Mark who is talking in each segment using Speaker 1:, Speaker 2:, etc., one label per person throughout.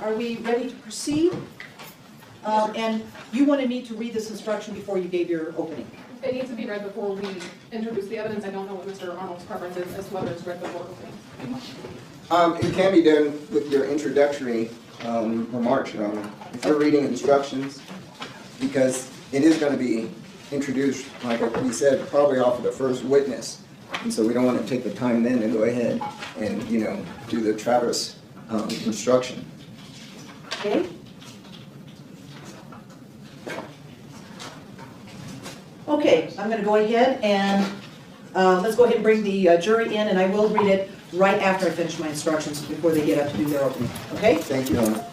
Speaker 1: Are we ready to proceed? And you wanted me to read this instruction before you gave your opening.
Speaker 2: It needs to be read before we introduce the evidence. I don't know what Mr. Arnold's preference is as to whether it's read before opening.
Speaker 3: It can be done with your introductory remarks, Your Honor. If you're reading instructions, because it is going to be introduced, like we said, probably off of the first witness. And so we don't want to take the time then to go ahead and, do the Travis instruction.
Speaker 1: Okay? Okay, I'm going to go ahead and let's go ahead and bring the jury in, and I will read it right after I finish my instructions before they get up to do their opening. Okay?
Speaker 3: Thank you, Your Honor.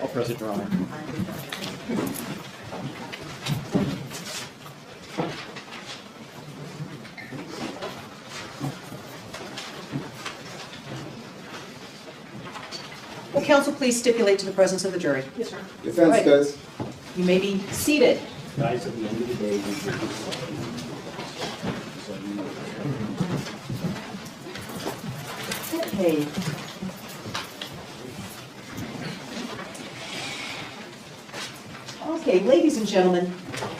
Speaker 4: I'll press it, Your Honor.
Speaker 1: Will counsel please stipulate to the presence of the jury?
Speaker 2: Yes, sir.
Speaker 3: Defense
Speaker 1: Right.
Speaker 3: does.
Speaker 1: You may be seated.
Speaker 4: Guys, at the end of the day,
Speaker 1: Okay. Okay, ladies and gentlemen,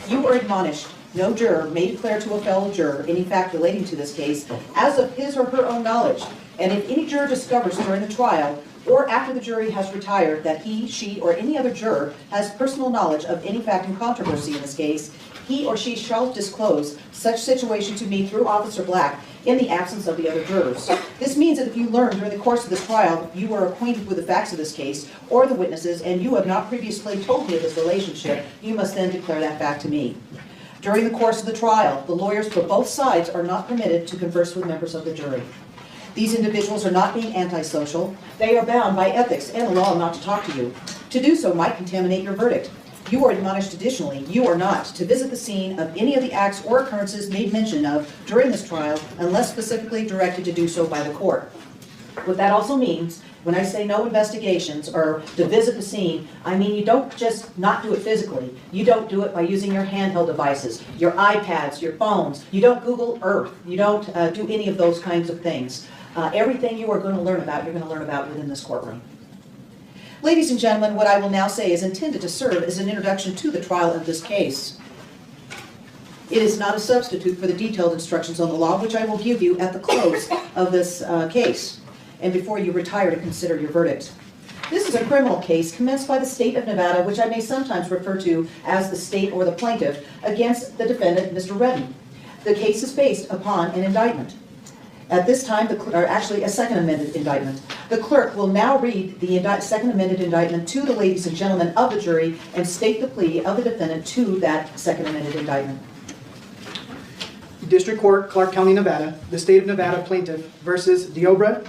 Speaker 1: you are admonished. No juror may declare to a fellow juror any fact relating to this case as of his or her own knowledge. And if any juror discovers during the trial or after the jury has retired that he, she, or any other juror has personal knowledge of any fact in controversy in this case, he or she shall disclose such situation to me through Officer Black in the absence of the other jurors. This means that if you learn during the course of this trial you were acquainted with the facts of this case or the witnesses and you have not previously told me of this relationship, you must then declare that fact to me. During the course of the trial, the lawyers for both sides are not permitted to converse with members of the jury. These individuals are not being antisocial. They are bound by ethics and the law not to talk to you. To do so might contaminate your verdict. You are admonished additionally, you are not to visit the scene of any of the acts or occurrences made mention of during this trial unless specifically directed to do so by the court. What that also means, when I say no investigations or to visit the scene, I mean you don't just not do it physically. You don't do it by using your handheld devices, your iPads, your phones. You don't Google Earth. You don't do any of those kinds of things. Everything you are going to learn about, you're going to learn about within this courtroom. Ladies and gentlemen, what I will now say is intended to serve as an introduction to the trial of this case. It is not a substitute for the detailed instructions on the law, which I will give you at the close of this case and before you retire to consider your verdict. This is a criminal case commenced by the state of Nevada, which I may sometimes refer to as the state or the plaintiff, against the defendant, Mr. Redden. The case is based upon an indictment. At this time, actually a second amended indictment. The clerk will now read the second amended indictment to the ladies and gentlemen of the jury and state the plea of the defendant to that second amended indictment.
Speaker 5: District Court, Clark County, Nevada, the State of Nevada Plaintiff versus Deobra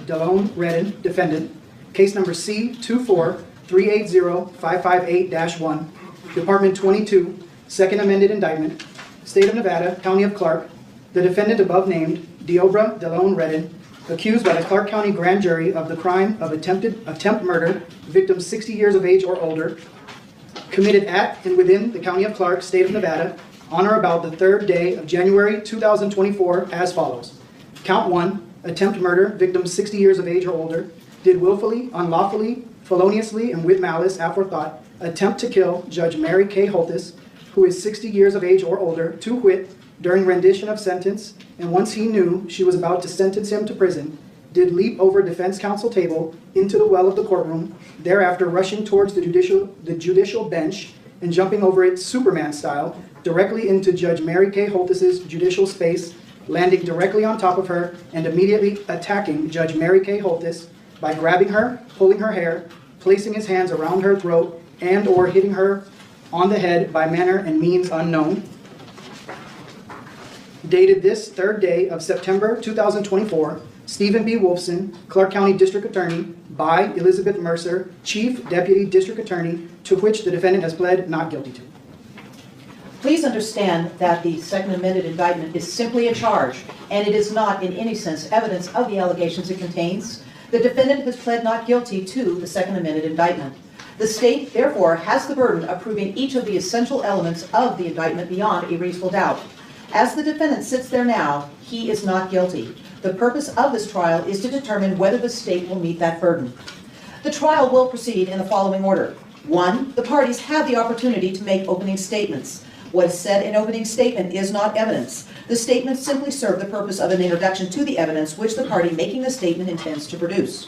Speaker 5: Redden, Defendant, case number C24380-558-1, Department 22, Second Amended Indictment, State of Nevada, County of Clark, the defendant above named, Deobra Redden, accused by the Clark County Grand Jury of the crime of attempt murder, victim 60 years of age or older, committed at and within the County of Clark, State of Nevada, on or about the 3rd day of January 2024 as follows. Count 1, attempt murder, victim 60 years of age or older, did willfully, unlawfully, feloniously, and with malice aforethought attempt to kill Judge Mary Kay Holthus, who is 60 years of age or older, to wit, during rendition of sentence, and once he knew she was about to sentence him to prison, did leap over defense counsel table into the well of the courtroom, thereafter rushing towards the judicial bench and jumping over it Superman style directly into Judge Mary Kay Holthus's judicial space, landing directly on top of her and immediately attacking Judge Mary Kay Holthus by grabbing her, pulling her hair, placing his hands around her throat, and or hitting her on the head by manner and means unknown. Dated this 3rd day of September 2024, Stephen B. Wolfson, Clark County District Attorney, by Elizabeth Mercer, Chief Deputy District Attorney, to which the defendant has pled not guilty to.
Speaker 1: Please understand that the second amended indictment is simply a charge, and it is not in any sense evidence of the allegations it contains. The defendant has pled not guilty to the second amended indictment. The state, therefore, has the burden of proving each of the essential elements of the indictment beyond a reasonable doubt. As the defendant sits there now, he is not guilty. The purpose of this trial is to determine whether the state will meet that burden. The trial will proceed in the following order. 1, the parties have the opportunity to make opening statements. What is said in opening statement is not evidence. The statements simply serve the purpose of an introduction to the evidence which the party making the statement intends to produce.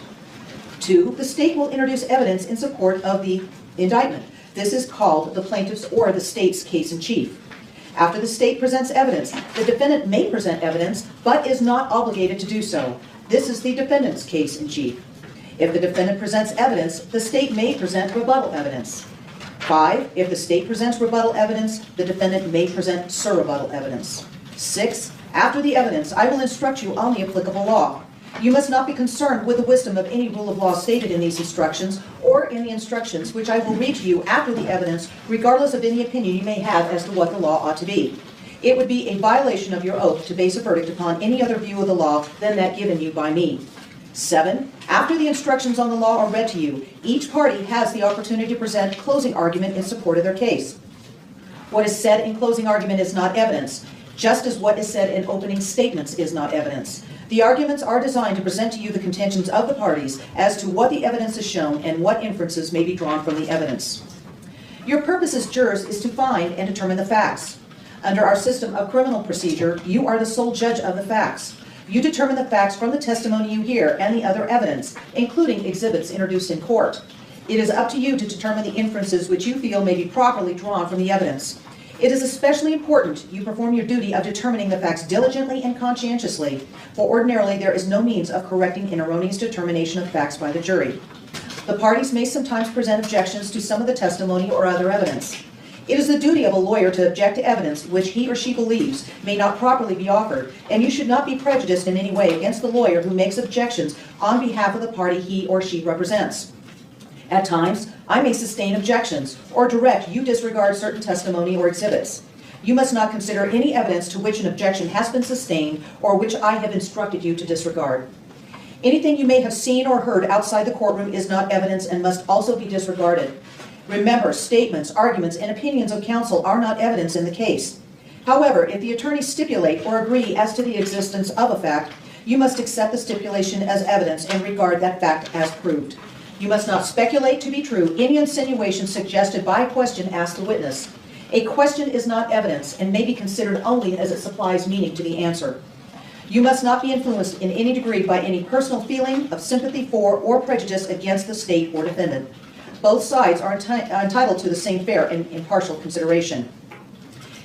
Speaker 1: 2, the state will introduce evidence in support of the indictment. This is called the plaintiff's or the state's case in chief. After the state presents evidence, the defendant may present evidence, but is not obligated to do so. This is the defendant's case in chief. If the defendant presents evidence, the state may present rebuttal evidence. 5, if the state presents rebuttal evidence, the defendant may present surrebuttal evidence. 6, after the evidence, I will instruct you on the applicable law. You must not be concerned with the wisdom of any rule of law stated in these instructions or in the instructions which I will read to you after the evidence, regardless of any opinion you may have as to what the law ought to be. It would be a violation of your oath to base a verdict upon any other view of the law than that given you by me. 7, after the instructions on the law are read to you, each party has the opportunity to present closing argument in support of their case. What is said in closing argument is not evidence, just as what is said in opening statements is not evidence. The arguments are designed to present to you the contentions of the parties as to what the evidence has shown and what inferences may be drawn from the evidence. Your purpose as jurors is to find and determine the facts. Under our system of criminal procedure, you are the sole judge of the facts. You determine the facts from the testimony you hear and the other evidence, including exhibits introduced in court. It is up to you to determine the inferences which you feel may be properly drawn from the evidence. It is especially important you perform your duty of determining the facts diligently and conscientiously, for ordinarily there is no means of correcting an erroneous determination of facts by the jury. The parties may sometimes present objections to some of the testimony or other evidence. It is the duty of a lawyer to object to evidence which he or she believes may not properly be offered, and you should not be prejudiced in any way against the lawyer who makes objections on behalf of the party he or she represents. At times, I may sustain objections or direct you disregard certain testimony or exhibits. You must not consider any evidence to which an objection has been sustained or which I have instructed you to disregard. Anything you may have seen or heard outside the courtroom is not evidence and must also be disregarded. Remember, statements, arguments, and opinions of counsel are not evidence in the case. However, if the attorneys stipulate or agree as to the existence of a fact, you must accept the stipulation as evidence and regard that fact as proved. You must not speculate to be true any insinuation suggested by a question asked the witness. A question is not evidence and may be considered only as it supplies meaning to the answer. You must not be influenced in any degree by any personal feeling of sympathy for or prejudice against the state or defendant. Both sides are entitled to the same fair and impartial consideration.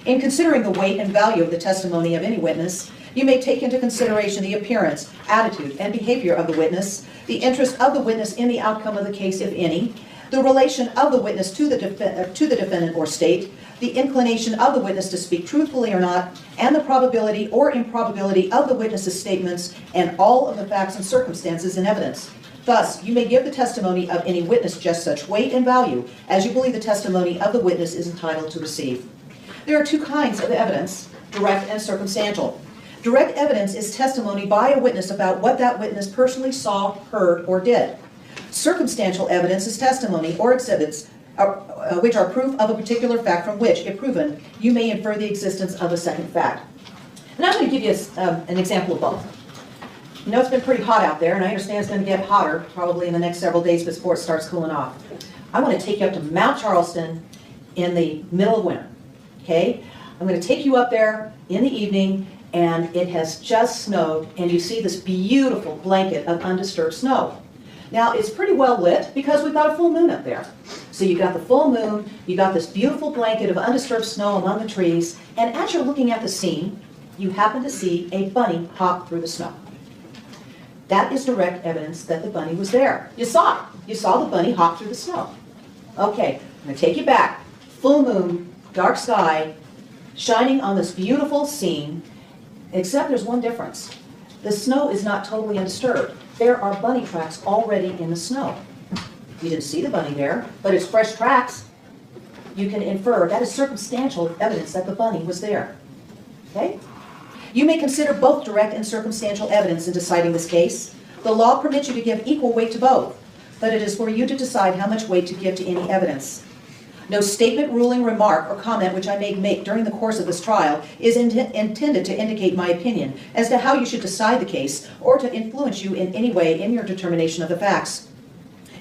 Speaker 1: In considering the weight and value of the testimony of any witness, you may take into consideration the appearance, attitude, and behavior of the witness, the interest of the witness in the outcome of the case, if any, the relation of the witness to the defendant or state, the inclination of the witness to speak truthfully or not, and the probability or improbability of the witness's statements, and all of the facts and circumstances in evidence. Thus, you may give the testimony of any witness just such weight and value as you believe the testimony of the witness is entitled to receive. There are 2 kinds of evidence, direct and circumstantial. Direct evidence is testimony by a witness about what that witness personally saw, heard, or did. Circumstantial evidence is testimony or exhibits which are proof of a particular fact from which, if proven, you may infer the existence of a second fact. And I'm going to give you an example of both. You know it's been pretty hot out there, and I understand it's going to get hotter probably in the next several days before it starts cooling off. I want to take you up to Mount Charleston in the middle of winter, okay? I'm going to take you up there in the evening, and it has just snowed, and you see this beautiful blanket of undisturbed snow. Now, it's pretty well lit because we've got a full moon up there. So you've got the full moon, you've got this beautiful blanket of undisturbed snow among the trees, and as you're looking at the scene, you happen to see a bunny hop through the snow. That is direct evidence that the bunny was there. You saw it. You saw the bunny hop through the snow. Okay, I'm going to take you back. Full moon, dark sky, shining on this beautiful scene, except there's one difference. The snow is not totally undisturbed. There are bunny tracks already in the snow. You didn't see the bunny there, but it's fresh tracks. You can infer that is circumstantial evidence that the bunny was there. Okay? You may consider both direct and circumstantial evidence in deciding this case. The law permits you to give equal weight to both, but it is for you to decide how much weight to give to any evidence. No statement, ruling, remark, or comment which I may make during the course of this trial is intended to indicate my opinion as to how you should decide the case or to influence you in any way in your determination of the facts.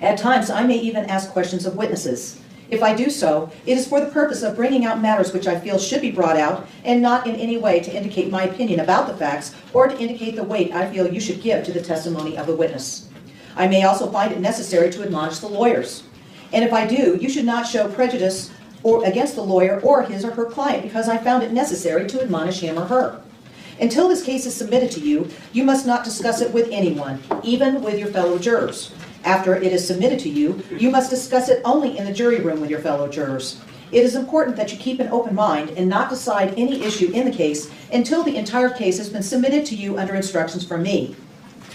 Speaker 1: At times, I may even ask questions of witnesses. If I do so, it is for the purpose of bringing out matters which I feel should be brought out and not in any way to indicate my opinion about the facts or to indicate the weight I feel you should give to the testimony of the witness. I may also find it necessary to admonish the lawyers. And if I do, you should not show prejudice or against the lawyer or his or her client because I found it necessary to admonish him or her. Until this case is submitted to you, you must not discuss it with anyone, even with your fellow jurors. After it is submitted to you, you must discuss it only in the jury room with your fellow jurors. It is important that you keep an open mind and not decide any issue in the case until the entire case has been submitted to you under instructions from me.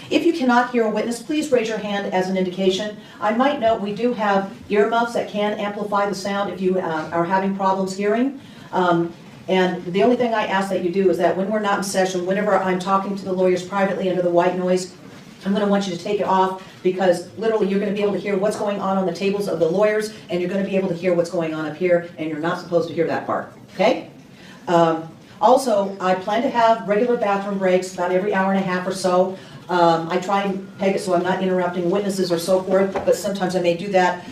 Speaker 1: If you cannot hear a witness, please raise your hand as an indication. I might note we do have earmuffs that can amplify the sound if you are having problems hearing. And the only thing I ask that you do is that when we're not in session, whenever I'm talking to the lawyers privately under the white noise, I'm going to want you to take it off because literally you're going to be able to hear what's going on the tables of the lawyers and you're going to be able to hear what's going on up here and you're not supposed to hear that part, okay? Also, I plan to have regular bathroom breaks about every hour and a half or so. I try and peg it so I'm not interrupting witnesses or so forth, but sometimes I may do that.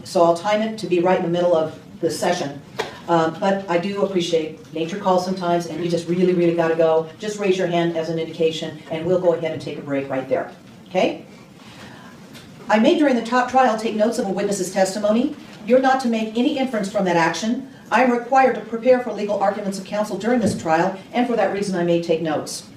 Speaker 1: So I'll time it to be right in the middle of the session. But I do appreciate nature calls sometimes, and you just really, really got to go. Just raise your hand as an indication, and we'll go ahead and take a break right there. Okay? I may, during the trial, take notes of a witness's testimony. You're not to make any inference from that action. I am required to prepare for legal arguments of counsel during this trial, and for that reason I may take notes.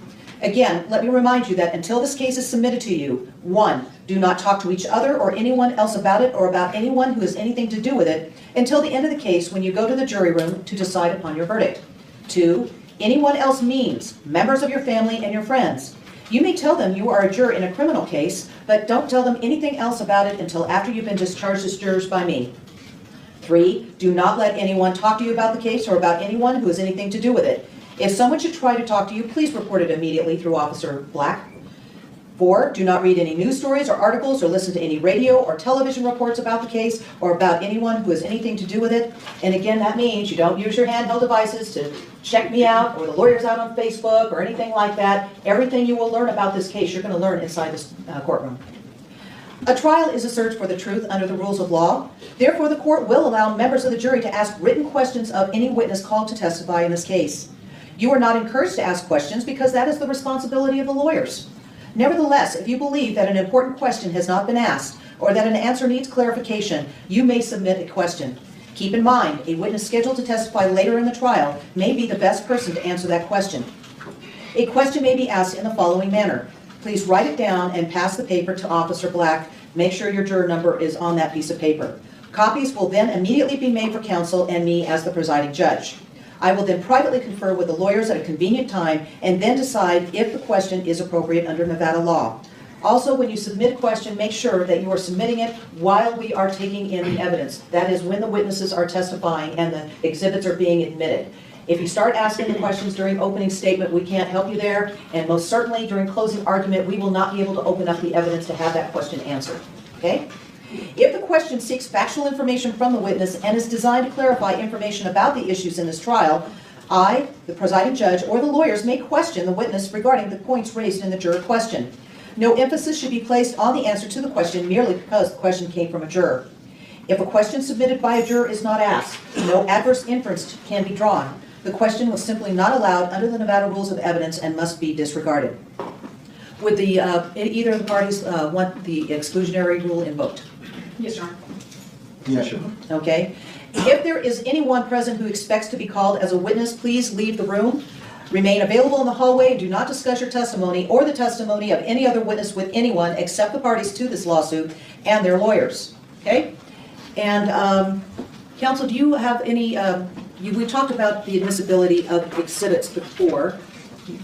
Speaker 1: Again, let me remind you that until this case is submitted to you, 1, do not talk to each other or anyone else about it or about anyone who has anything to do with it until the end of the case when you go to the jury room to decide upon your verdict. 2, anyone else means members of your family and your friends. You may tell them you are a juror in a criminal case, but don't tell them anything else about it until after you've been discharged as jurors by me. 3, do not let anyone talk to you about the case or about anyone who has anything to do with it. If someone should try to talk to you, please report it immediately through Officer Black. 4, do not read any news stories or articles or listen to any radio or television reports about the case or about anyone who has anything to do with it. And again, that means you don't use your handheld devices to check me out or the lawyers out on Facebook or anything like that. Everything you will learn about this case, you're going to learn inside this courtroom. A trial is a search for the truth under the rules of law. Therefore, the court will allow members of the jury to ask written questions of any witness called to testify in this case. You are not encouraged to ask questions because that is the responsibility of the lawyers. Nevertheless, if you believe that an important question has not been asked or that an answer needs clarification, you may submit a question. Keep in mind, a witness scheduled to testify later in the trial may be the best person to answer that question. A question may be asked in the following manner. Please write it down and pass the paper to Officer Black. Make sure your juror number is on that piece of paper. Copies will then immediately be made for counsel and me as the presiding judge. I will then privately confer with the lawyers at a convenient time and then decide if the question is appropriate under Nevada law. Also, when you submit a question, make sure that you are submitting it while we are taking in the evidence. That is when the witnesses are testifying and the exhibits are being admitted. If you start asking the questions during opening statement, we can't help you there. And most certainly during closing argument, we will not be able to open up the evidence to have that question answered. Okay? If the question seeks factual information from the witness and is designed to clarify information about the issues in this trial, I, the presiding judge, or the lawyers may question the witness regarding the points raised in the juror question. No emphasis should be placed on the answer to the question merely because the question came from a juror. If a question submitted by a juror is not asked, no adverse inference can be drawn. The question was simply not allowed under the Nevada Rules of Evidence and must be disregarded. Would either of the parties want the exclusionary rule invoked?
Speaker 2: Yes, Your Honor.
Speaker 3: Yeah, sure.
Speaker 1: Okay. If there is anyone present who expects to be called as a witness, please leave the room. Remain available in the hallway and do not discuss your testimony or the testimony of any other witness with anyone except the parties to this lawsuit and their lawyers. Okay? And counsel, do you have any, we talked about the admissibility of exhibits before.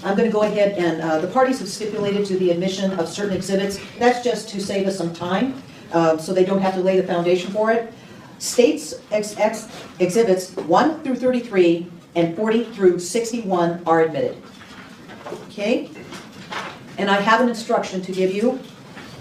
Speaker 1: I'm going to go ahead and the parties have stipulated to the admission of certain exhibits. That's just to save us some time, so they don't have to lay the foundation for it. States exhibits 1 through 33 and 40 through 61 are admitted. Okay? And I have an instruction to give you.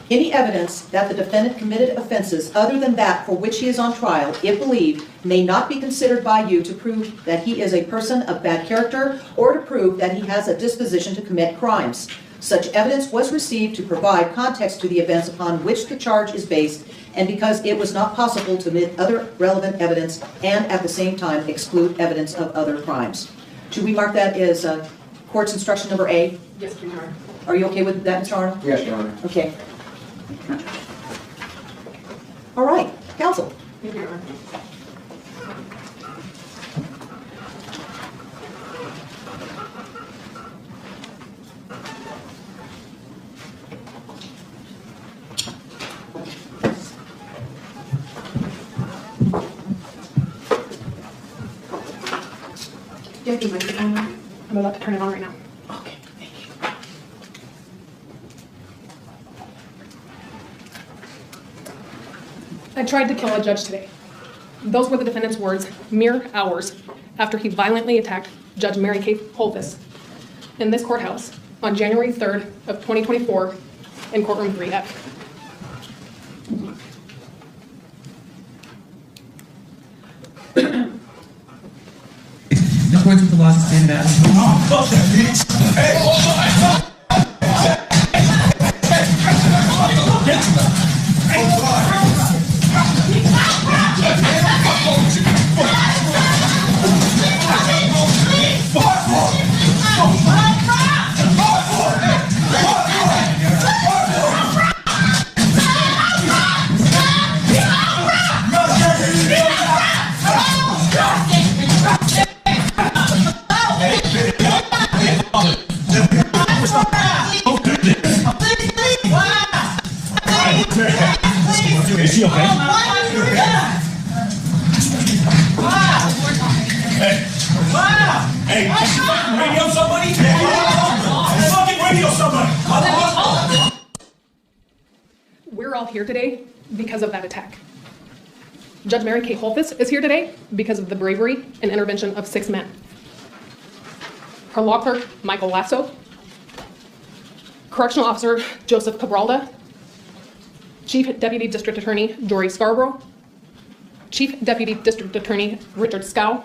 Speaker 1: Any evidence that the defendant committed offenses other than that for which he is on trial, if believed, may not be considered by you to prove that he is a person of bad character or to prove that he has a disposition to commit crimes. Such evidence was received to provide context to the events upon which the charge is based, and because it was not possible to omit other relevant evidence and at the same time exclude evidence of other crimes. Should we mark that as court's instruction number A?
Speaker 2: Yes, Your Honor.
Speaker 1: Are you okay with that, Mr. Arnold?
Speaker 3: Yes, Your Honor.
Speaker 1: Okay. All right, counsel.
Speaker 2: Thank you, Your Honor. Do you have the microphone on? I'm about to turn it on right now.
Speaker 1: Okay, thank you.
Speaker 2: I tried to kill a judge today. Those were the defendant's words mere hours after he violently attacked Judge Mary Kay Holthus in this courthouse on January 3rd of 2024 in courtroom 3F.
Speaker 6: In accordance with the laws of the state of Nevada.
Speaker 7: Is she okay? Hey, radio somebody? Fucking radio somebody!
Speaker 2: We're all here today because of that attack. Judge Mary Kay Holthus is here today because of the bravery and intervention of 6 men. Her law clerk, Michael Lasso, Correctional Officer Joseph Cabralda, Chief Deputy District Attorney Jory Scarborough, Chief Deputy District Attorney Richard Scow,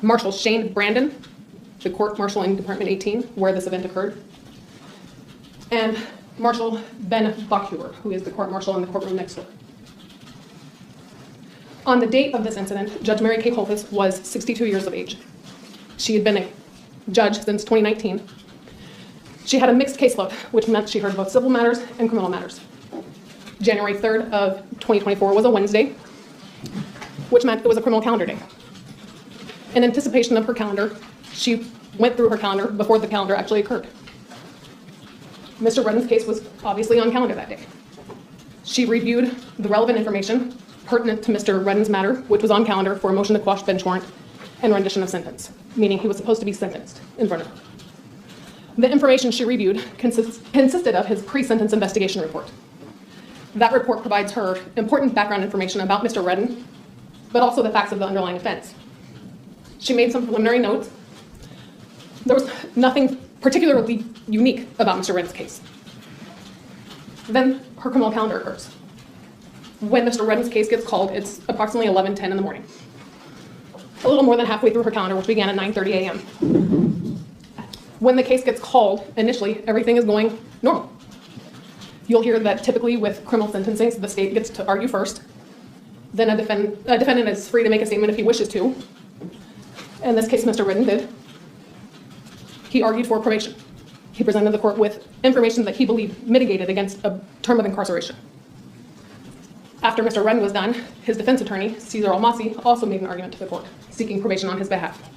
Speaker 2: Marshal Shane Brandon, the Court Marshal in Department 18, where this event occurred, and Marshal Ben Bachhuer, who is the Court Marshal in the courtroom next door. On the date of this incident, Judge Mary Kay Holthus was 62 years of age. She had been a judge since 2019. She had a mixed caseload, which meant she heard both civil matters and criminal matters. January 3rd of 2024 was a Wednesday, which meant it was a criminal calendar day. In anticipation of her calendar, she went through her calendar before the calendar actually occurred. Mr. Redden's case was obviously on calendar that day. She reviewed the relevant information pertinent to Mr. Redden's matter, which was on calendar for a motion to quash bench warrant and rendition of sentence, meaning he was supposed to be sentenced in front of her. The information she reviewed consisted of his pre-sentence investigation report. That report provides her important background information about Mr. Redden, but also the facts of the underlying offense. She made some preliminary notes. There was nothing particularly unique about Mr. Redden's case. Then her criminal calendar occurs. When Mr. Redden's case gets called, it's approximately 11:10 in the morning. A little more than halfway through her calendar, which began at 9:30 a.m. When the case gets called, initially, everything is going normal. You'll hear that typically with criminal sentencing, the state gets to argue first, then a defendant is free to make a statement if he wishes to. In this case, Mr. Redden did. He argued for probation. He presented the court with information that he believed mitigated against a term of incarceration. After Mr. Redden was done, his defense attorney, Cesar Almasi, also made an argument to the court, seeking probation on his behalf.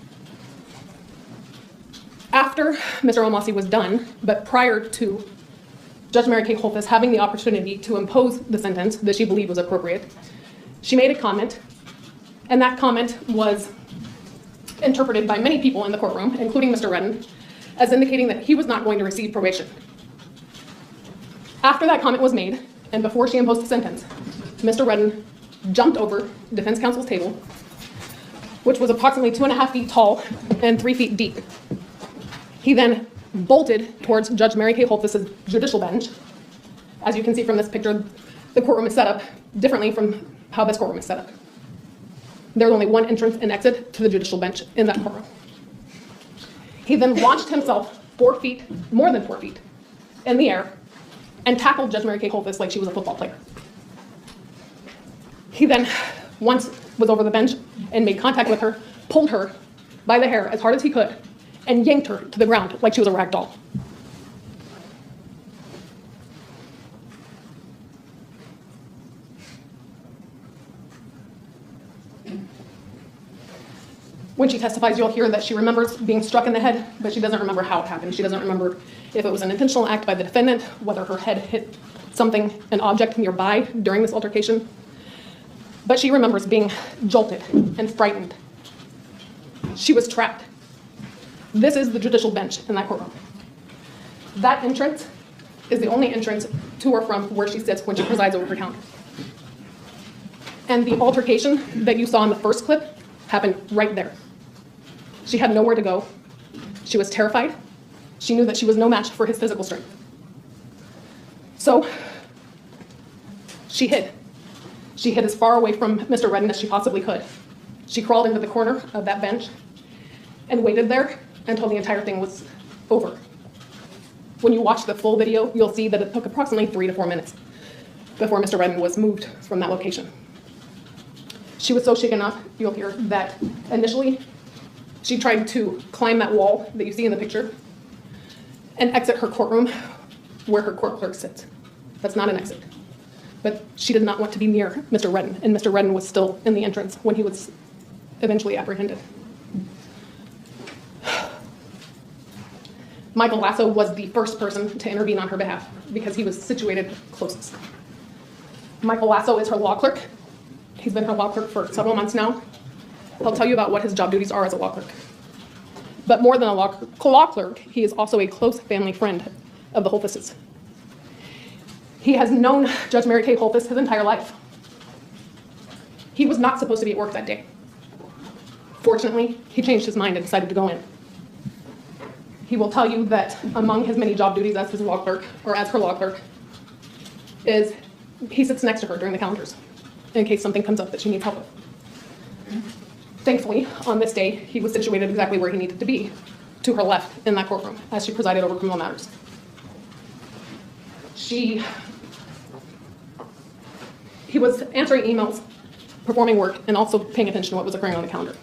Speaker 2: After Mr. Almasi was done, but prior to Judge Mary Kay Holthus having the opportunity to impose the sentence that she believed was appropriate, she made a comment, and that comment was interpreted by many people in the courtroom, including Mr. Redden, as indicating that he was not going to receive probation. After that comment was made, and before she imposed the sentence, Mr. Redden jumped over defense counsel's table, which was approximately 2.5 feet tall and 3 feet deep. He then bolted towards Judge Mary Kay Holthus' judicial bench. As you can see from this picture, the courtroom is set up differently from how this courtroom is set up. There's only one entrance and exit to the judicial bench in that courtroom. He then launched himself 4 feet, more than 4 feet, in the air and tackled Judge Mary Kay Holthus like she was a football player. He then, once was over the bench and made contact with her, pulled her by the hair as hard as he could and yanked her to the ground like she was a rag doll. When she testifies, you'll hear that she remembers being struck in the head, but she doesn't remember how it happened. She doesn't remember if it was an intentional act by the defendant, whether her head hit something, an object nearby during this altercation. But she remembers being jolted and frightened. She was trapped. This is the judicial bench in that courtroom. That entrance is the only entrance to or from where she sits when she presides over her counter. And the altercation that you saw in the first clip happened right there. She had nowhere to go. She was terrified. She knew that she was no match for his physical strength. So she hid. She hid as far away from Mr. Redden as she possibly could. She crawled into the corner of that bench and waited there until the entire thing was over. When you watch the full video, you'll see that it took approximately 3 to 4 minutes before Mr. Redden was moved from that location. She was so shaken up, you'll hear, that initially she tried to climb that wall that you see in the picture and exit her courtroom where her court clerk sits. That's not an exit. But she did not want to be near Mr. Redden, and Mr. Redden was still in the entrance when he was eventually apprehended. Michael Lasso was the first person to intervene on her behalf because he was situated closest. Michael Lasso is her law clerk. He's been her law clerk for several months now. He'll tell you about what his job duties are as a law clerk. But more than a law clerk, he is also a close family friend of the Holthuses. He has known Judge Mary Kay Holthus his entire life. He was not supposed to be at work that day. Fortunately, he changed his mind and decided to go in. He will tell you that among his many job duties as his law clerk, or as her law clerk, is he sits next to her during the calendars in case something comes up that she needs help with. Thankfully, on this day, he was situated exactly where he needed to be, to her left in that courtroom, as she presided over criminal matters. He was answering emails, performing work, and also paying attention to what was occurring on the calendar.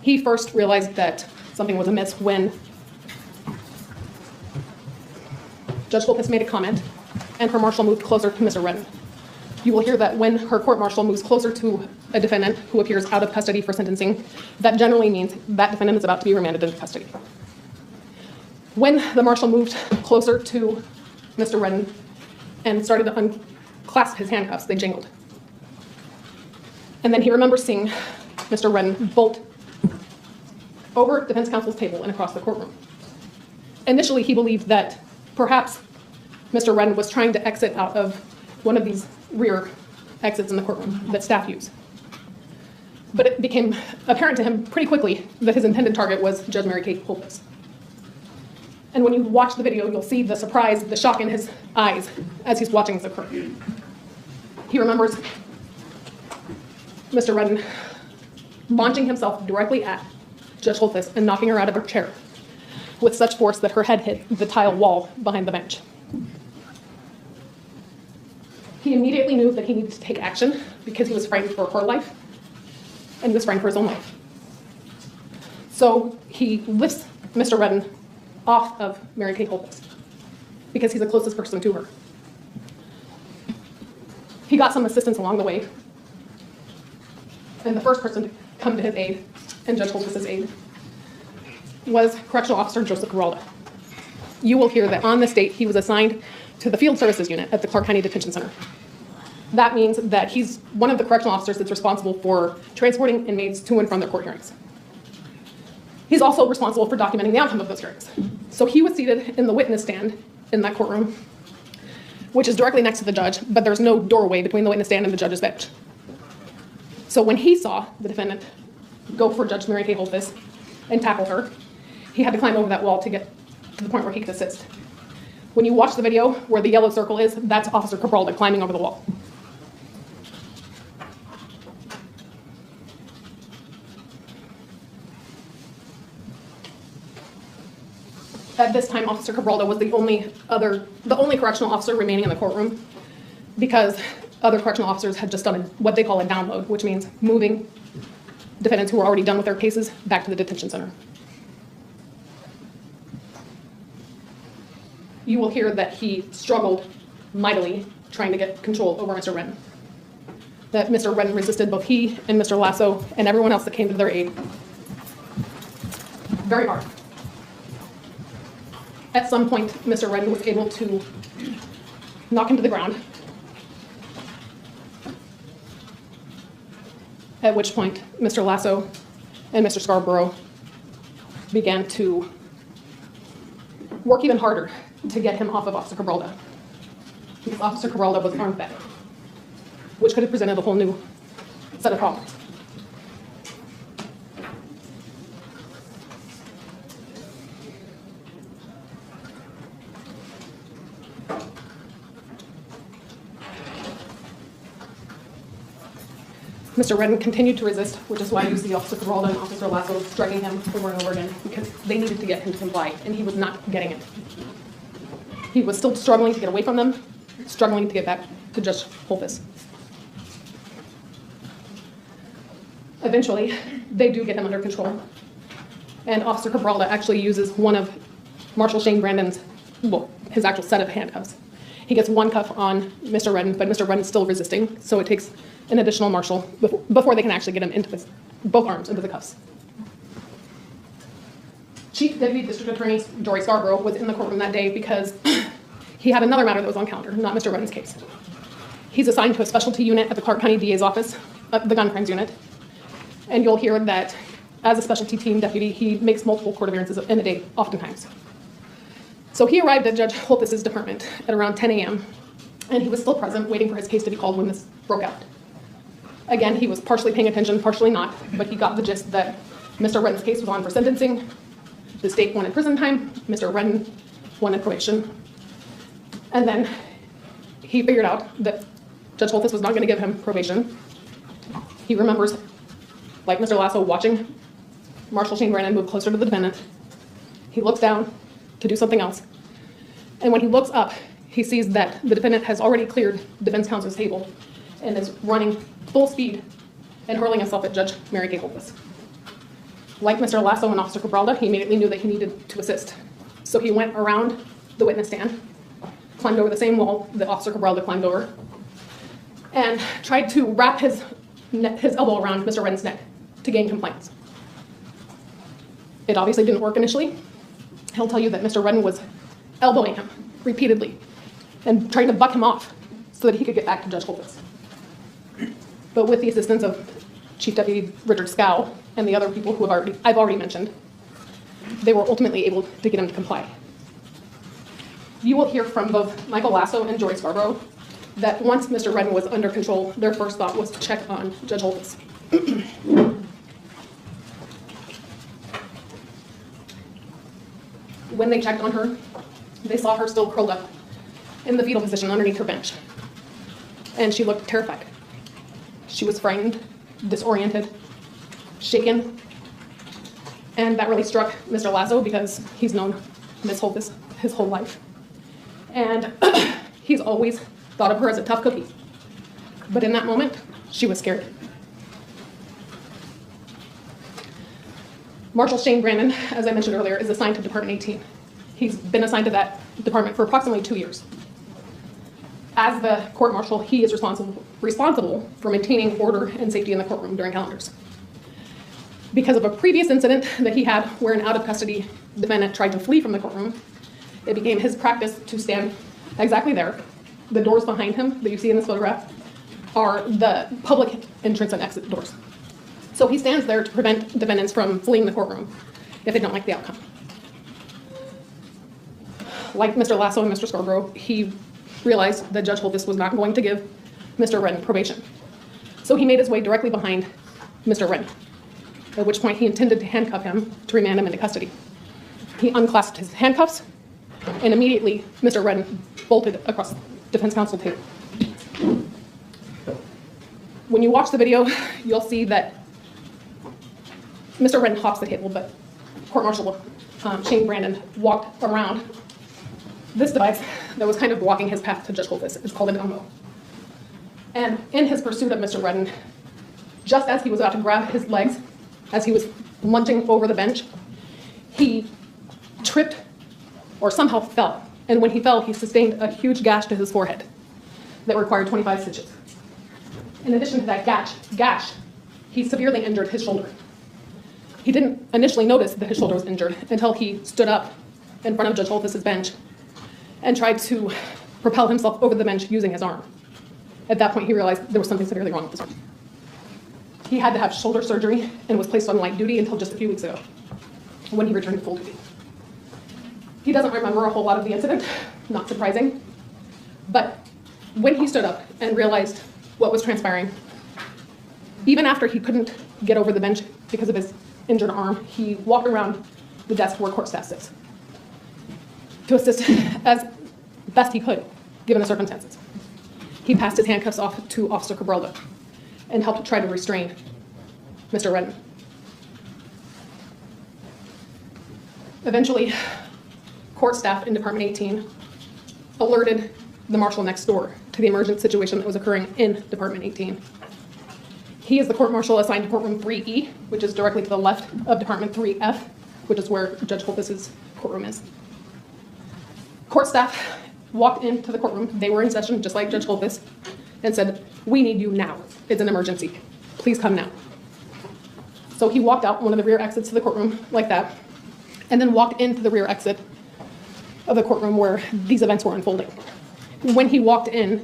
Speaker 2: He first realized that something was amiss when Judge Holthus made a comment and her marshal moved closer to Mr. Redden. You will hear that when her court marshal moves closer to a defendant who appears out of custody for sentencing, that generally means that defendant is about to be remanded into custody. When the marshal moved closer to Mr. Redden and started to unclasp his handcuffs, they jingled. And then he remembers seeing Mr. Redden bolt over defense counsel's table and across the courtroom. Initially, he believed that perhaps Mr. Redden was trying to exit out of one of these rear exits in the courtroom that staff use. But it became apparent to him pretty quickly that his intended target was Judge Mary Kay Holthus. And when you watch the video, you'll see the surprise, the shock in his eyes as he's watching this occur. He remembers Mr. Redden launching himself directly at Judge Holthus and knocking her out of her chair with such force that her head hit the tile wall behind the bench. He immediately knew that he needed to take action because he was frightened for her life and he was frightened for his own life. So he lifts Mr. Redden off of Mary Kay Holthus because he's the closest person to her. He got some assistance along the way, and the first person to come to his aid and Judge Holthus's aid was Correctional Officer Joseph Geraldo. You will hear that on this date he was assigned to the Field Services Unit at the Clark County Detention Center. That means that he's one of the correctional officers that's responsible for transporting inmates to and from their court hearings. He's also responsible for documenting the outcome of those hearings. So he was seated in the witness stand in that courtroom, which is directly next to the judge, but there's no doorway between the witness stand and the judge's bench. So when he saw the defendant go for Judge Mary Kay Holthus and tackle her, he had to climb over that wall to get to the point where he could assist. When you watch the video where the yellow circle is, that's Officer Geraldo climbing over the wall. At this time, Officer Geraldo was the only correctional officer remaining in the courtroom because other correctional officers had just done what they call a download, which means moving defendants who were already done with their cases back to the detention center. You will hear that he struggled mightily trying to get control over Mr. Redden. That Mr. Redden resisted both he and Mr. Lasso and everyone else that came to their aid very hard. At some point, Mr. Redden was able to knock him to the ground, at which point Mr. Lasso and Mr. Scarborough began to work even harder to get him off of Officer Geraldo, because Officer Geraldo was armed back, which could have presented a whole new set of problems. Mr. Redden continued to resist, which is why you see Officer Geraldo and Officer Lasso striking him over and over again, because they needed to get him to comply, and he was not getting it. He was still struggling to get away from them, struggling to get back to Judge Holthus. Eventually, they do get him under control, and Officer Geraldo actually uses one of Marshal Shane Brandon's, well, his actual set of handcuffs. He gets one cuff on Mr. Redden, but Mr. Redden's still resisting, so it takes an additional marshal before they can actually get him into both arms into the cuffs. Chief Deputy District Attorney Jory Scarborough was in the courtroom that day because he had another matter that was on calendar, not Mr. Redden's case. He's assigned to a specialty unit at the Clark County DA's office, the gun crimes unit, and you'll hear that as a specialty team deputy, he makes multiple court appearances in a day, oftentimes. So he arrived at Judge Holthus's department at around 10 a.m., and he was still present, waiting for his case to be called when this broke out. Again, he was partially paying attention, partially not, but he got the gist that Mr. Redden's case was on for sentencing. The state wanted prison time. Mr. Redden wanted probation. And then he figured out that Judge Holthus was not going to give him probation. He remembers, like Mr. Lasso, watching Marshal Shane Brandon move closer to the defendant. He looks down to do something else. And when he looks up, he sees that the defendant has already cleared defense counsel's table and is running full speed and hurling himself at Judge Mary Kay Holthus. Like Mr. Lasso and Officer Geraldo, he immediately knew that he needed to assist. So he went around the witness stand, climbed over the same wall that Officer Geraldo climbed over, and tried to wrap his elbow around Mr. Redden's neck to gain compliance. It obviously didn't work initially. He'll tell you that Mr. Redden was elbowing him repeatedly and trying to buck him off so that he could get back to Judge Holthus. But with the assistance of Chief Deputy Richard Scow and the other people who I've already mentioned, they were ultimately able to get him to comply. You will hear from both Michael Lasso and Jory Scarborough that once Mr. Redden was under control, their first thought was to check on Judge Holthus. When they checked on her, they saw her still curled up in the fetal position underneath her bench. And she looked terrified. She was frightened, disoriented, shaken. And that really struck Mr. Lasso because he's known Ms. Holthus his whole life. And he's always thought of her as a tough cookie. But in that moment, she was scared. Marshal Shane Brandon, as I mentioned earlier, is assigned to Department 18. He's been assigned to that department for approximately 2 years. As the court marshal, he is responsible for maintaining order and safety in the courtroom during calendars. Because of a previous incident that he had where an out-of-custody defendant tried to flee from the courtroom, it became his practice to stand exactly there. The doors behind him that you see in this photograph are the public entrance and exit doors. So he stands there to prevent defendants from fleeing the courtroom if they don't like the outcome. Like Mr. Lasso and Mr. Scarborough, he realized that Judge Holthus was not going to give Mr. Redden probation. So he made his way directly behind Mr. Redden, at which point he intended to handcuff him to remand him into custody. He unclasped his handcuffs, and immediately Mr. Redden bolted across the defense counsel table. When you watch the video, you'll see that Mr. Redden hops the table, but Court Marshal Shane Brandon walked around this device that was kind of blocking his path to Judge Holthus. It's called an elmo. And in his pursuit of Mr. Redden, just as he was about to grab his legs, as he was lunging over the bench, he tripped or somehow fell. And when he fell, he sustained a huge gash to his forehead that required 25 stitches. In addition to that gash, he severely injured his shoulder. He didn't initially notice that his shoulder was injured until he stood up in front of Judge Holthus's bench and tried to propel himself over the bench using his arm. At that point, he realized there was something severely wrong with his arm. He had to have shoulder surgery and was placed on light duty until just a few weeks ago, when he returned to full duty. He doesn't remember a whole lot of the incident, not surprising, but when he stood up and realized what was transpiring, even after he couldn't get over the bench because of his injured arm, he walked around the desk where court staff sits to assist as best he could, given the circumstances. He passed his handcuffs off to Officer Corroborative and helped try to restrain Mr. Redden. Eventually, court staff in Department 18 alerted the marshal next door to the emergent situation that was occurring in Department 18. He is the court marshal assigned to courtroom 3E, which is directly to the left of Department 3F, which is where Judge Holthus's courtroom is. Court staff walked into the courtroom. They were in session, just like Judge Holthus, and said, "We need you now. It's an emergency. Please come now." So he walked out one of the rear exits to the courtroom like that, and then walked into the rear exit of the courtroom where these events were unfolding. When he walked in,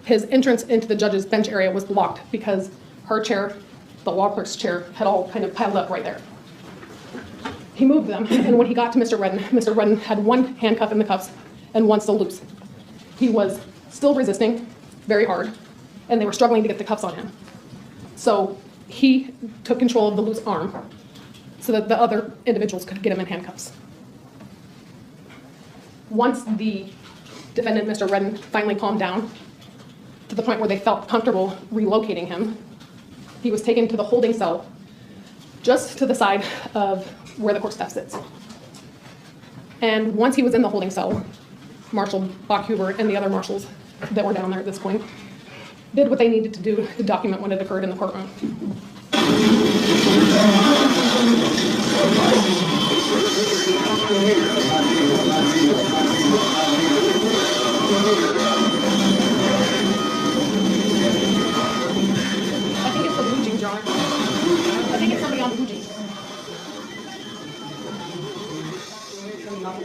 Speaker 2: his entrance into the judge's bench area was blocked because her chair, the law clerk's chair, had all kind of piled up right there. He moved them, and when he got to Mr. Redden had one handcuff in the cuffs and one still loose. He was still resisting very hard, and they were struggling to get the cuffs on him. So he took control of the loose arm so that the other individuals could get him in handcuffs. Once the defendant, Mr. Redden, finally calmed down to the point where they felt comfortable relocating him, he was taken to the holding cell just to the side of where the court staff sits. And once he was in the holding cell, Marshal Bachhuber and the other marshals that were down there at this point did what they needed to do to document what had occurred in the courtroom. I think it's the blue jeans, Your Honor. I think it's somebody on blue jeans.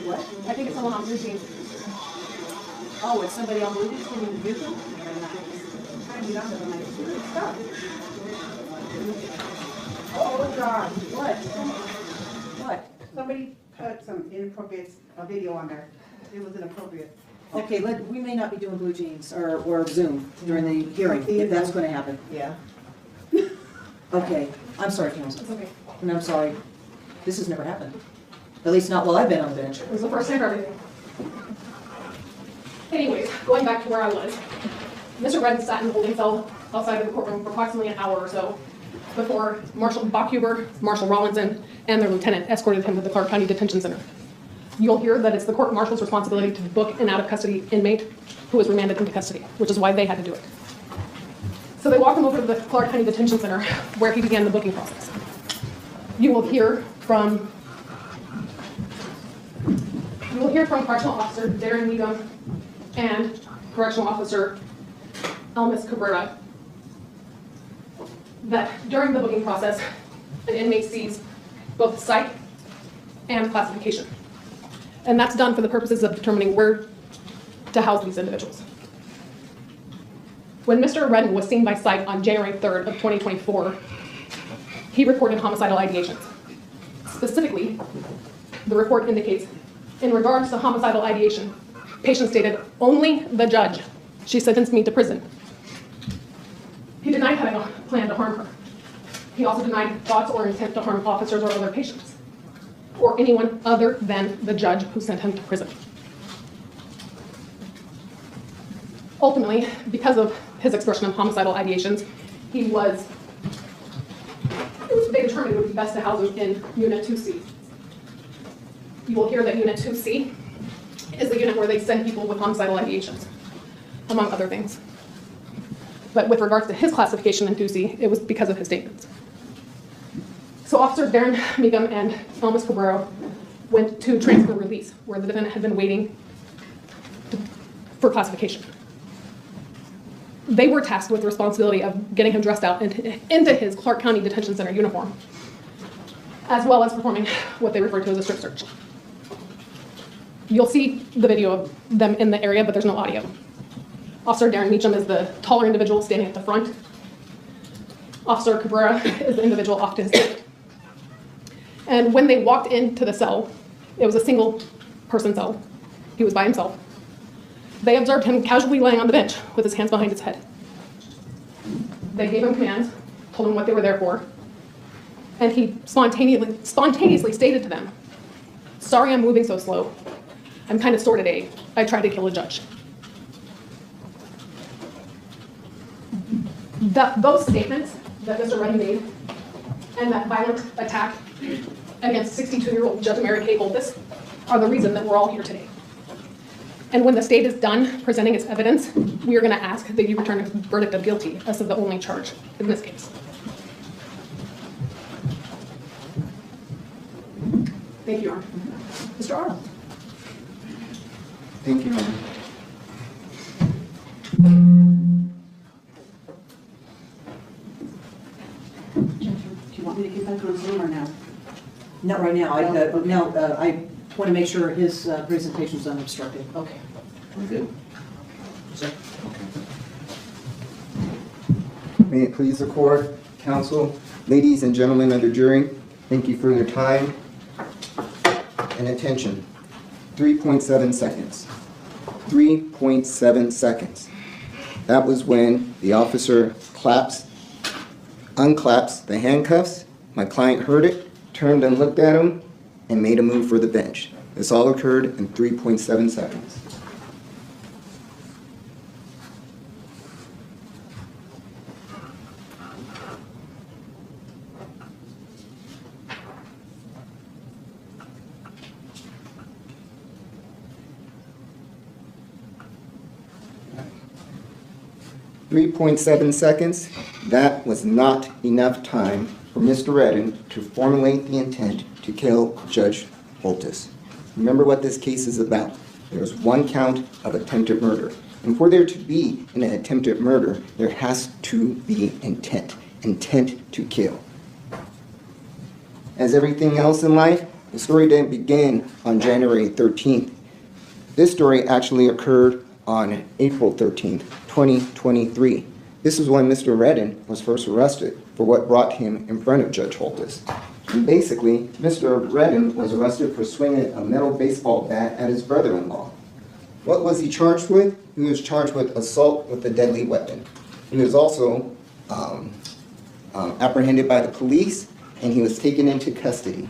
Speaker 1: What?
Speaker 2: I think it's someone on blue jeans.
Speaker 1: Oh, it's somebody on blue jeans in the vehicle? Oh, God, what? What?
Speaker 8: Somebody put some inappropriate video on there. It was inappropriate.
Speaker 1: Okay, we may not be doing blue jeans or Zoom during the hearing, if that's going to happen.
Speaker 8: Yeah.
Speaker 1: Okay, I'm sorry, counsel.
Speaker 2: It's okay.
Speaker 1: And I'm sorry, this has never happened. At least not while I've been on the bench.
Speaker 2: It was the first time for everything. Anyways, going back to where I was, Mr. Redden sat in the holding cell outside of the courtroom for approximately an hour or so before Marshal Bachhuber, Marshal Rawlinson, and their lieutenant escorted him to the Clark County Detention Center. You'll hear that it's the court marshal's responsibility to book an out-of-custody inmate who was remanded into custody, which is why they had to do it. So they walked him over to the Clark County Detention Center, where he began the booking process. You will hear from Correctional Officer Darren Meagum and Correctional Officer Elmis Cabrera that during the booking process, an inmate sees both psych and classification. And that's done for the purposes of determining where to house these individuals. When Mr. Redden was seen by psych on January 3rd of 2024, he reported homicidal ideations. Specifically, the report indicates, in regards to homicidal ideation, patient stated, "Only the judge. She sentenced me to prison." He denied having a plan to harm her. He also denied thoughts or intent to harm officers or other patients, or anyone other than the judge who sent him to prison. Ultimately, because of his expression of homicidal ideations, they determined it would be best to house him in Unit 2C. You will hear that Unit 2C is the unit where they send people with homicidal ideations, among other things. But with regards to his classification in 2C, it was because of his statements. So Officers Darren Meagum and Elmis Cabrera went to transfer release, where the defendant had been waiting for classification. They were tasked with the responsibility of getting him dressed out into his Clark County Detention Center uniform, as well as performing what they refer to as a strip search. You'll see the video of them in the area, but there's no audio. Officer Darren Meacham is the taller individual standing at the front. Officer Cabrera is the individual off to his left. And when they walked into the cell, it was a single-person cell. He was by himself. They observed him casually laying on the bench with his hands behind his head. They gave him commands, told him what they were there for, and he spontaneously stated to them, "Sorry I'm moving so slow. I'm kind of sore today. I tried to kill a judge." Those statements that Mr. Redden made and that violent attack against 62-year-old Judge Mary Kay Holthus are the reason that we're all here today. And when the state is done presenting its evidence, we are going to ask that you return a verdict of guilty as to the only charge in this case. Thank you, Your Honor. Mr. Arnold.
Speaker 3: Thank you, Your Honor.
Speaker 8: Do you want me to get back on Zoom or now?
Speaker 1: Not right now. I want to make sure his presentation is unobstructed. Okay. We're good.
Speaker 3: May it please the court, counsel, ladies and gentlemen of the jury, thank you for your time and attention. 3.7 seconds. 3.7 seconds. That was when the officer unclaps the handcuffs. My client heard it, turned and looked at him, and made a move for the bench. This all occurred in 3.7 seconds. .7 seconds, that was not enough time for Mr. Redden to formulate the intent to kill Judge Holthus. Remember what this case is about. There's one count of attempted murder. And for there to be an attempted murder, there has to be intent to kill. As everything else in life, the story didn't begin on January 13th. This story actually occurred on April 13th, 2023. This is when Mr. Redden was first arrested for what brought him in front of Judge Holthus. And basically, Mr. Redden was arrested for swinging a metal baseball bat at his brother-in-law. What was he charged with? He was charged with assault with a deadly weapon. He was also apprehended by the police, and he was taken into custody.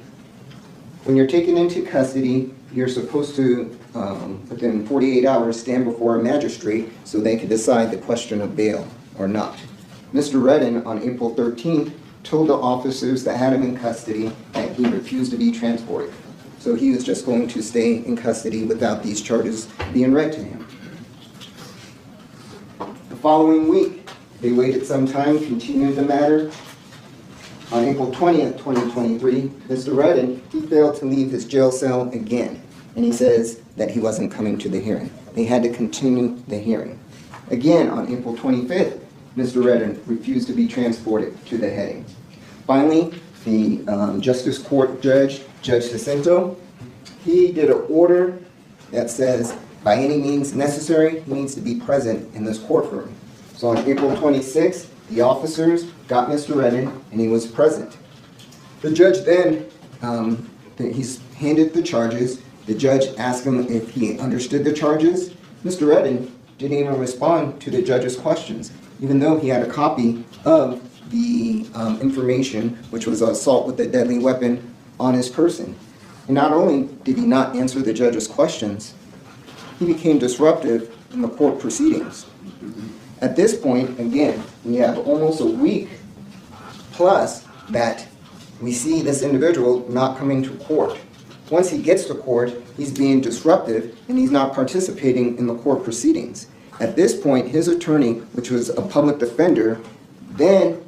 Speaker 3: When you're taken into custody, you're supposed to, within 48 hours, stand before a magistrate so they can decide the question of bail or not. Mr. Redden, on April 13th, told the officers that had him in custody that he refused to be transported. So he was just going to stay in custody without these charges being read to him. following week, they waited some time, continued the matter. On April 20th, 2023, Mr. Redden, he failed to leave his jail cell again, and he says that he wasn't coming to the hearing. They had to continue the hearing. Again, on April 25th, Mr. Redden refused to be transported to the heading. Finally, the Justice Court Judge, Judge Jacinto, he did an order that says, by any means necessary, he needs to be present in this courtroom. So on April 26th, the officers got Mr. Redden, and he was present. The judge then, he's handed the charges. The judge asked him if he understood the charges. Mr. Redden didn't even respond to the judge's questions, even though he had a copy of the information, which was assault with a deadly weapon, on his person. And not only did he not answer the judge's questions, he became disruptive in the court proceedings. At this point, again, we have almost a week plus that we see this individual not coming to court. Once he gets to court, he's being disruptive and he's not participating in the court proceedings. At this point, his attorney, which was a public defender, then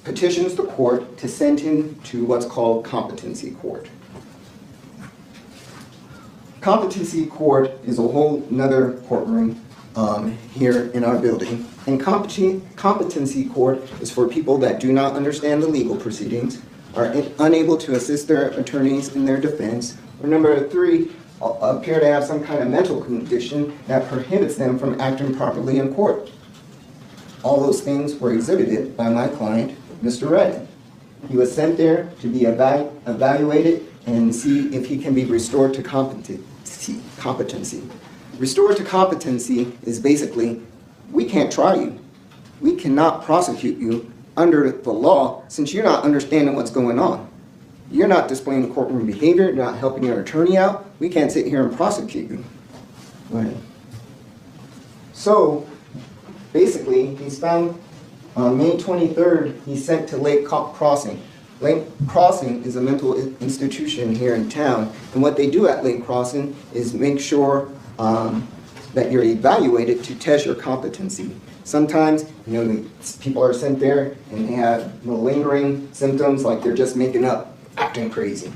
Speaker 3: petitions the court to send him to what's called competency court. Competency court is a whole nother courtroom here in our building. And competency court is for people that do not understand the legal proceedings, are unable to assist their attorneys in their defense, or number 3, appear to have some kind of mental condition that prohibits them from acting properly in court. All those things were exhibited by my client, Mr. Redden. He was sent there to be evaluated and see if he can be restored to competency. Restored to competency is basically, we can't try you. We cannot prosecute you under the law since you're not understanding what's going on. You're not displaying courtroom behavior, you're not helping your attorney out. We can't sit here and prosecute you. Right. So, basically, he's found on May 23rd, he's sent to Lake Crossing. Lake Crossing is a mental institution here in town, and what they do at Lake Crossing is make sure that you're evaluated to test your competency. Sometimes, people are sent there and they have lingering symptoms like they're just making up, acting crazy.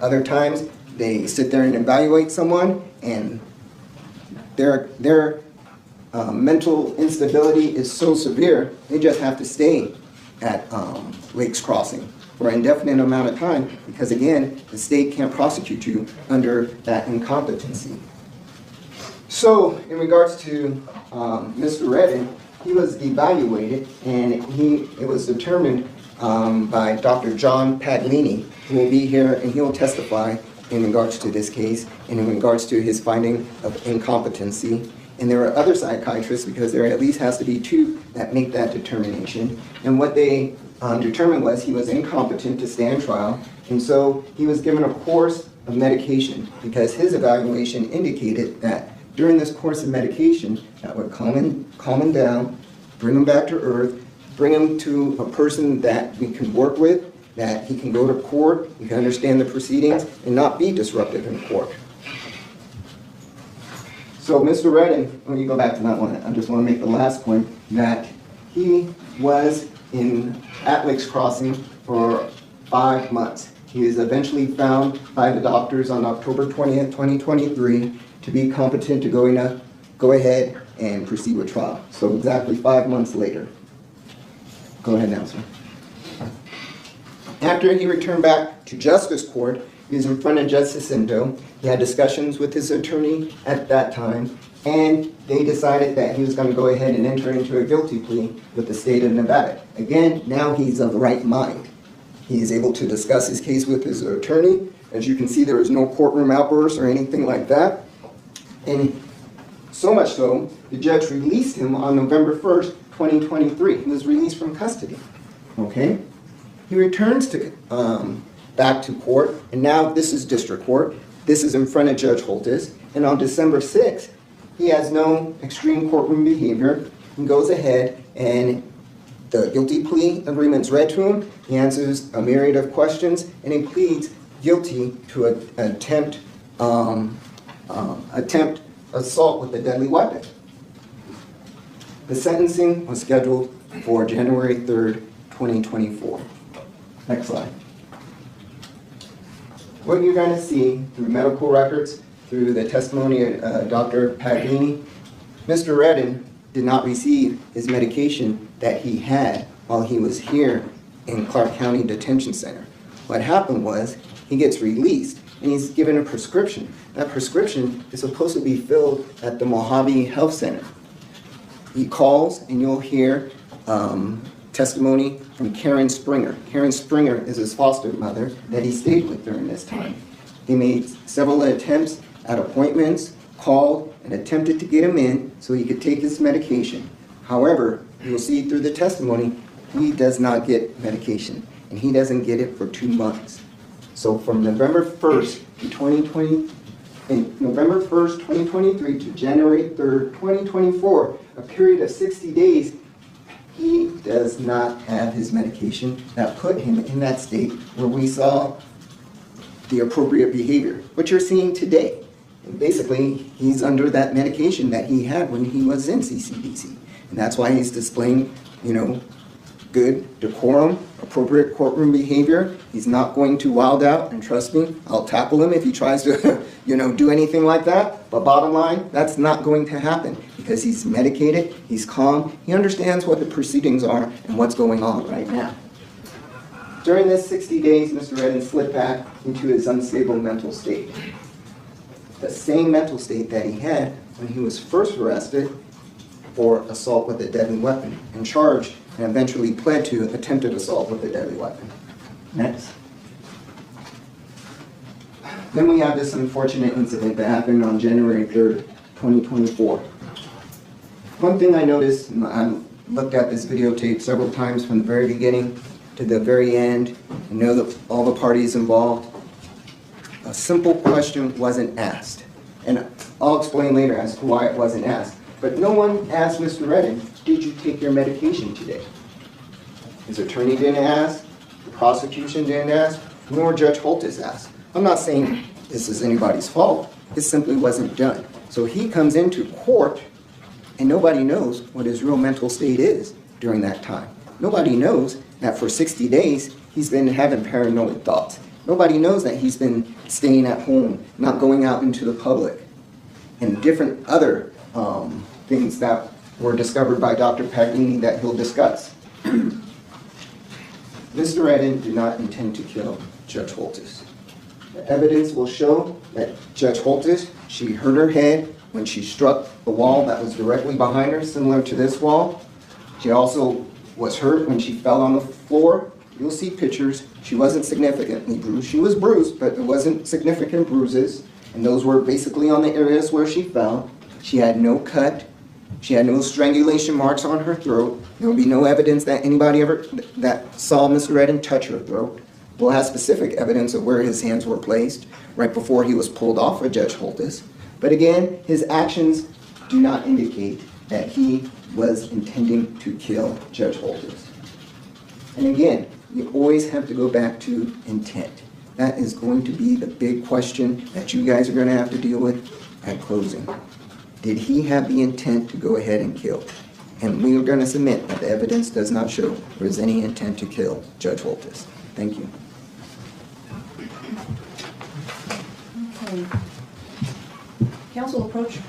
Speaker 3: Other times, they sit there and evaluate someone and their mental instability is so severe, they just have to stay at Lakes Crossing for an indefinite amount of time because, again, the state can't prosecute you under that incompetency. So, in regards to Mr. Redden, he was evaluated and it was determined by Dr. John Paglini, who will be here and he will testify in regards to this case and in regards to his finding of incompetency. And there are other psychiatrists because there at least has to be 2 that make that determination. And what they determined was he was incompetent to stand trial, and so he was given a course of medication because his evaluation indicated that during this course of medication that would calm him down, bring him back to earth, bring him to a person that we can work with, that he can go to court, he can understand the proceedings, and not be disruptive in court. So Mr. Redden, when you go back to that one, I just want to make the last point that he was at Lakes Crossing for 5 months. He was eventually found by the doctors on October 20th, 2023 to be competent to go ahead and proceed with trial. So exactly 5 months later. Go ahead now, sir. After he returned back to Justice Court, he was in front of Judge Jacinto. He had discussions with his attorney at that time, and they decided that he was going to go ahead and enter into a guilty plea with the state of Nevada. Again, now he's of the right mind. He is able to discuss his case with his attorney. As you can see, there was no courtroom outburst or anything like that. And so much so, the judge released him on November 1st, 2023. He was released from custody. Okay? He returns to back to court, and now this is district court. This is in front of Judge Holthus, and on December 6th, he has no extreme courtroom behavior. He goes ahead, and the guilty plea agreement's read to him. He answers a myriad of questions, and he pleads guilty to attempt assault with a deadly weapon. The sentencing was scheduled for January 3rd, 2024. Next slide. What you're going to see through medical records, through the testimony of Dr. Paglini, Mr. Redden did not receive his medication that he had while he was here in Clark County Detention Center. What happened was he gets released and he's given a prescription. That prescription is supposed to be filled at the Mojave Health Center. He calls and you'll hear testimony from Karen Springer. Karen Springer is his foster mother that he stayed with during this time. He made several attempts at appointments, called, and attempted to get him in so he could take his medication. However, you'll see through the testimony, he does not get medication, and he doesn't get it for 2 months. So from November 1st to 2023 to January 3rd, 2024, a period of 60 days, he does not have his medication that put him in that state where we saw the appropriate behavior. What you're seeing today, and basically, he's under that medication that he had when he was in CCDC. And that's why he's displaying, good decorum, appropriate courtroom behavior. He's not going to wild out, and trust me, I'll tackle him if he tries to, do anything like that. But bottom line, that's not going to happen because he's medicated, he's calm, he understands what the proceedings are and what's going on right now. During this 60 days, Mr. Redden slipped back into his unstable mental state. The same mental state that he had when he was first arrested for assault with a deadly weapon and charged and eventually pled to attempted assault with a deadly weapon. Next. Then we have this unfortunate incident that happened on January 3rd, 2024. One thing I noticed, and I looked at this videotape several times from the very beginning to the very end, and know that all the parties involved, a simple question wasn't asked. And I'll explain later as to why it wasn't asked. But no one asked Mr. Redden, did you take your medication today? His attorney didn't ask, the prosecution didn't ask, nor Judge Holthus asked. I'm not saying this is anybody's fault. It simply wasn't done. So he comes into court and nobody knows what his real mental state is during that time. Nobody knows that for 60 days he's been having paranoid thoughts. Nobody knows that he's been staying at home, not going out into the public, and different other things that were discovered by Dr. Paglini that he'll discuss. Mr. Redden did not intend to kill Judge Holthus. The evidence will show that Judge Holthus, she hurt her head when she struck the wall that was directly behind her, similar to this wall. She also was hurt when she fell on the floor. You'll see pictures. She wasn't significantly bruised. She was bruised, but it wasn't significant bruises. And those were basically on the areas where she fell. She had no cut. She had no strangulation marks on her throat. There will be no evidence that anybody ever that saw Mr. Redden touch her throat. We'll have specific evidence of where his hands were placed right before he was pulled off of Judge Holthus. But again, his actions do not indicate that he was intending to kill Judge Holthus. And again, you always have to go back to intent. That is going to be the big question that you guys are going to have to deal with at closing. Did he have the intent to go ahead and kill? And we are going to submit that the evidence does not show there was any intent to kill Judge Holthus. Thank you.
Speaker 1: Okay. Counsel approach.